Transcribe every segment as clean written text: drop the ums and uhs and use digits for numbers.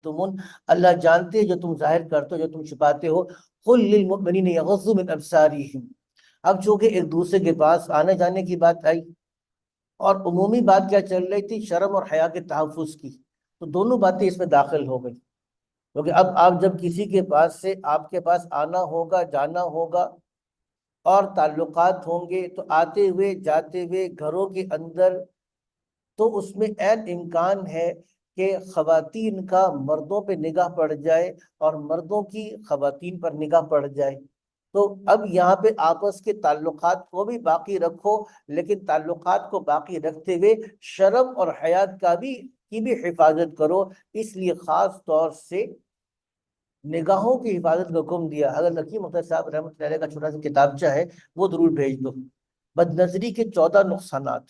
تمون، اللہ جانتے ہیں جو تم ظاہر کرتے ہو جو تم چھپاتے ہو. قل للمؤمنین یغضوا من ابصارہم. اب چونکہ ایک دوسرے کے پاس آنے جانے کی بات آئی اور عمومی بات کیا چل رہی تھی، شرم اور حیا کے تحفظ کی، تو دونوں باتیں اس میں داخل ہو گئی. کیونکہ اب آپ جب کسی کے پاس سے آپ کے پاس آنا ہوگا، جانا ہوگا اور تعلقات ہوں گے، تو آتے ہوئے جاتے ہوئے گھروں کے اندر تو اس میں عین امکان ہے کہ خواتین کا مردوں پہ نگاہ پڑ جائے اور مردوں کی خواتین پر نگاہ پڑ جائے. تو اب یہاں پہ آپس کے تعلقات کو بھی باقی رکھو، لیکن تعلقات کو باقی رکھتے ہوئے شرم اور حیا کی بھی حفاظت کرو. اس لیے خاص طور سے نگاہوں کی حفاظت کا حکم دیا. اگر حکیم مختار صاحب رحمۃ اللہ علیہ کا چھوٹا سا کتابچہ ہے وہ ضرور بھیج دو. بد نظری کے 14 نقصانات،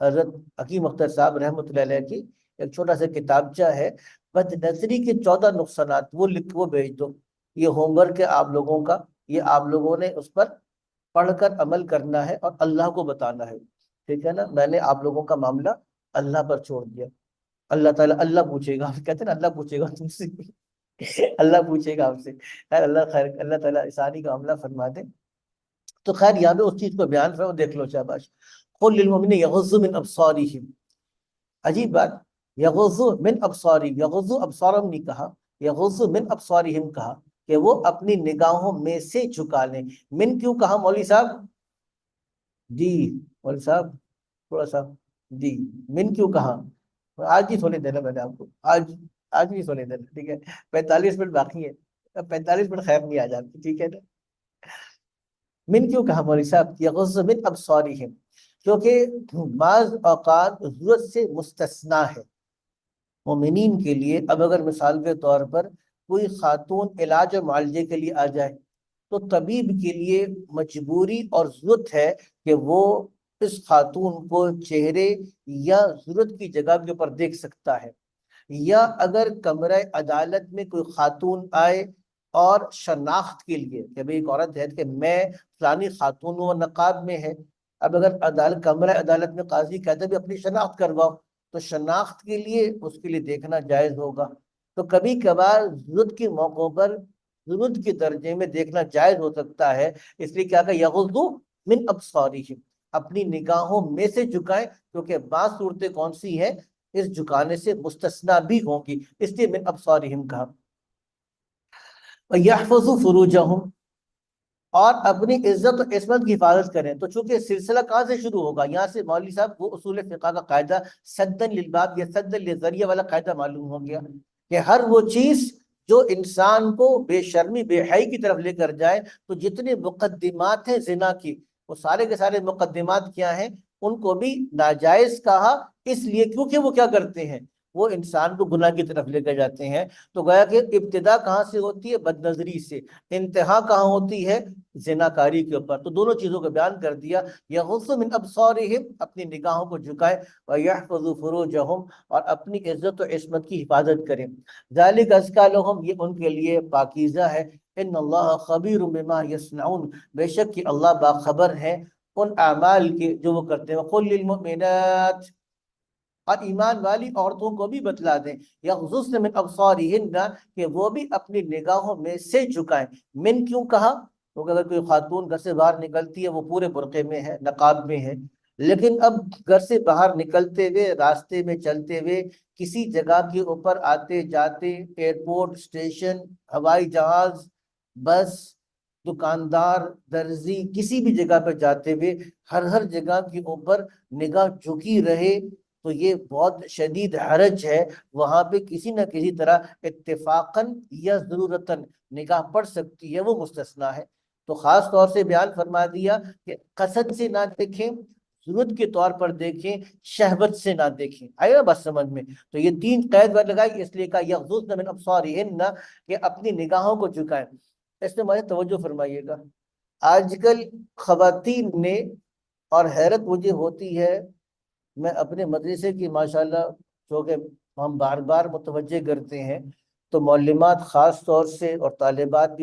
حضرت حکیم مختار صاحب رحمۃ اللہ علیہ کی ایک چھوٹا سا کتابچہ ہے، بد نظری کے 14 نقصانات، وہ بھیج دو. یہ ہوم ورک ہے آپ لوگوں کا، یہ آپ لوگوں نے اس پر پڑھ کر عمل کرنا ہے اور اللہ کو بتانا ہے. ٹھیک ہے نا؟ میں نے آپ لوگوں کا معاملہ اللہ پر چھوڑ دیا. اللہ تعالیٰ اللہ پوچھے گا، کہتے ہیں نا اللہ پوچھے گا تم سے اللہ پوچھے گا آپ سے. خیر اللہ تعالیٰ آسانی کا عملہ فرما دے. تو خیر یہاں پہ اس چیز کو بیان فرماؤ، دیکھ لو شاباش. قل للمؤمنین یغضوا من ابصارہم. عجیب بات، یغضوا من ابصارہم، یغضوا ابصارہم نہیں کہا، یغضوا من ابصارہم کہا کہ وہ اپنی نگاہوں میں سے جھکا لیں. من کیوں کہا مولوی صاحب؟ جی مولوی صاحب تھوڑا سا جی، من کیوں کہا؟ آج ہی سونے دینا میں نے آپ کو، آج نہیں سونے دینا. ٹھیک ہے، 45 منٹ باقی ہے، 45 منٹ خیر نہیں آ جاتی. ٹھیک ہے نا؟ من کیوں کہا مولوی صاحب؟ یغضوا من ابصارہم، کیونکہ بعض اوقات ضرورت سے مستثنا ہے مومنین کے لیے. اب اگر مثال کے طور پر کوئی خاتون علاج و معالجے کے لیے آ جائے تو طبیب کے لیے مجبوری اور ضرورت ہے کہ وہ اس خاتون کو چہرے یا ضرورت کی جگہ کے اوپر دیکھ سکتا ہے. یا اگر کمرہ عدالت میں کوئی خاتون آئے اور شناخت کے لیے کہ بھئی ایک عورت ہے کہ میں فلانی خاتون و نقاب میں ہے، اب اگر کمرہ عدالت میں قاضی کہتا ہے بھی اپنی شناخت کرواؤ، تو شناخت کے لیے اس کے لیے دیکھنا جائز ہوگا. تو کبھی کبھار ضرورت کے موقعوں پر ضرورت کے درجے میں دیکھنا جائز ہو سکتا ہے. اس لیے کیا کہ یغضوا من ابصارہم، اپنی نگاہوں میں سے جھکائیں، کیونکہ بعض صورتیں کون سی ہیں اس جھکانے سے مستثنا بھی ہوں گی، اس لیے من ابصارہم کہا. وَيَحْفَظُوا فُرُوجَهُمْ، اور اپنی عزت و عصمت کی حفاظت کریں. تو چونکہ سلسلہ کہاں سے شروع ہوگا؟ یہاں سے مولوی صاحب وہ اصول فقہ کا قاعدہ سدًا للباب یا سدًا للذریعہ والا قاعدہ معلوم ہو گیا کہ ہر وہ چیز جو انسان کو بے شرمی بے حیائی کی طرف لے کر جائے، تو جتنے مقدمات ہیں زنا کی، وہ سارے کے سارے مقدمات کیا ہیں؟ ان کو بھی ناجائز کہا، اس لیے کیونکہ وہ کیا کرتے ہیں؟ وہ انسان کو گناہ کی طرف لے کر جاتے ہیں. تو گویا کہ ابتدا کہاں سے ہوتی ہے؟ بد نظری سے. انتہا کہاں ہوتی ہے؟ زناکاری کے اوپر. تو دونوں چیزوں کو بیان کر دیا. یغضوا من ابصارہم، اپنی نگاہوں کو جھکائے، ویحفظوا فروجہم، اور اپنی عزت و عصمت کی حفاظت کریں. ذالک ازکی لہم، یہ ان کے لیے پاکیزہ ہے. ان اللہ خبیر بما یصنعون، بے شک کہ اللہ باخبر ہے ان اعمال کے جو وہ کرتے ہیں. قل للمؤمنات، اور ایمان والی عورتوں کو بھی بتلا دیں، یغضضن من ابصارہن، کہ وہ بھی اپنی نگاہوں میں سے جھکائیں. من کیوں کہا؟ کیونکہ اگر کوئی خاتون گھر سے باہر نکلتی ہے وہ پورے برقعے میں ہے، نقاب میں ہے، لیکن اب گھر سے باہر نکلتے ہوئے راستے میں چلتے ہوئے کسی جگہ کے اوپر آتے جاتے، ایئرپورٹ، اسٹیشن، ہوائی جہاز، بس، دکاندار، درزی، کسی بھی جگہ پہ جاتے ہوئے ہر جگہ کے اوپر نگاہ جھکی رہے، تو یہ بہت شدید حرج ہے. وہاں پہ کسی نہ کسی طرح اتفاقاً یا ضرورتاً نگاہ پڑ سکتی ہے، وہ مستثنا ہے. تو خاص طور سے بیان فرما دیا کہ قصد سے نہ دیکھیں، ضرورت کے طور پر دیکھیں، شہوت سے نہ دیکھیں. آئے نا بس سمجھ میں؟ تو یہ 3 قید لگائی، اس لیے کہا یغضضن من ابصارہن، کہ اپنی نگاہوں کو جھکائیں. اس میں مجھے توجہ فرمائیے گا، آج کل خواتین نے، اور حیرت مجھے ہوتی ہے، میں اپنے مدرسے کی ماشاءاللہ جو کہ ہم بار بار متوجہ کرتے ہیں، تو معلمات خاص طور سے اور طالبات بھی